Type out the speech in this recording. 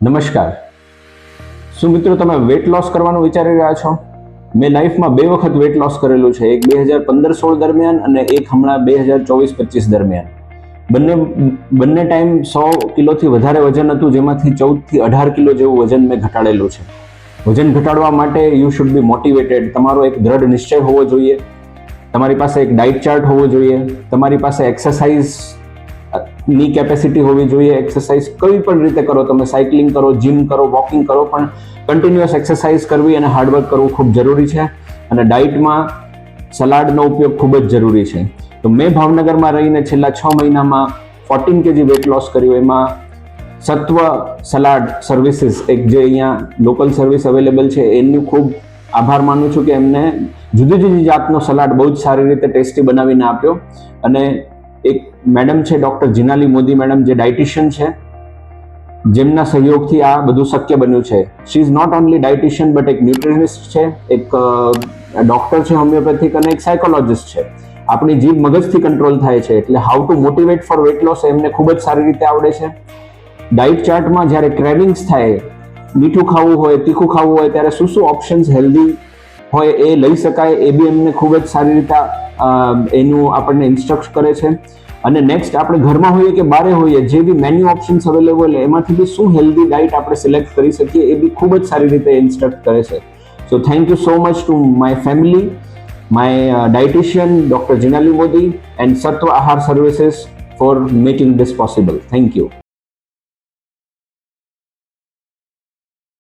નમસ્કાર. શું મિત્રો તમે વેટ લોસ કરવાનું વિચારી રહ્યા છો? મેં લાઈફમાં 2 વખત વેટ લોસ કરેલું છે, એક 2015-16 દરમિયાન અને એક હમણાં 2024-25 દરમિયાન. બંને ટાઈમ 100 કિલોથી વધારે વજન હતું, જેમાંથી 14 થી 18 કિલો જેવું વજન મેં ઘટાડેલું છે. વજન ઘટાડવા માટે યુ શુડ બી મોટિવેટેડ. તમારો એક દ્રઢ નિશ્ચય હોવો જોઈએ, તમારી પાસે એક ડાયટ ચાર્ટ હોવો જોઈએ, તમારી પાસે એક્સરસાઇઝ ની કેપેસિટી હોવી જોઈએ. એક્સરસાઇઝ કઈ પણ રીતે કરો, તમે સાયકલિંગ કરો, જીમ કરો, વોકિંગ કરો, પણ કન્ટિન્યુઅસ એક્સરસાઇઝ કરવી અને હાર્ડવર્ક કરવું ખૂબ જરૂરી છે. અને ડાયટમાં સલાડનો ઉપયોગ ખૂબ જ જરૂરી છે. તો મેં ભાવનગરમાં રહીને છેલ્લા 6 મહિનામાં 14 kg વેટ લોસ કર્યું. એમાં સત્વ સલાડ સર્વિસીસ, એક જે અહીંયા લોકલ સર્વિસ અવેલેબલ છે, એનું ખૂબ આભાર માનું છું કે એમને જુદી જુદી જાતનો સલાડ બહુ જ સારી રીતે ટેસ્ટી બનાવીને આપ્યો. અને એક મેડમ છે, ડૉક્ટર જીનાલી મોદી મેડમ, જે ડાયટિશિયન છે, જેમના સહયોગથી આ બધું શક્ય બન્યું છે. She is not only dietitian but એક ન્યુટ્રિશનિસ્ટ છે, એક ડૉક્ટર છે હોમિયોપેથિક, અને એક સાયકોલોજિસ્ટ છે. આપણી જીભ મગજથી કંટ્રોલ થાય છે, એટલે how to motivate for weight loss એમને ખૂબ જ સારી રીતે આવડે છે. ડાયટ ચાર્ટમાં જ્યારે ક્રેવિંગ્સ થાય, મીઠું ખાવું હોય, તીખું ખાવું હોય, ત્યારે શું શું ઓપ્શન્સ હેલ્ધી હોય એ લઈ શકાય, એ બી એમને ખૂબ જ સારી રીતે એનું આપણને ઇન્સ્ટ્રક્ટ કરે છે. અને નેક્સ્ટ, આપણે ઘરમાં હોઈએ કે બહાર હોઈએ, જે બી મેન્યુ ઓપ્શન્સ અવેલેબલ એમાંથી બી શું હેલ્ધી ડાયટ આપણે સિલેક્ટ કરી શકીએ, એ બી ખૂબ જ સારી રીતે ઇન્સ્ટ્રક્ટ કરે છે. So thank you so much to my family, my dietitian doctor Jinali Modi and Satva Aahar services for making this possible. Thank you.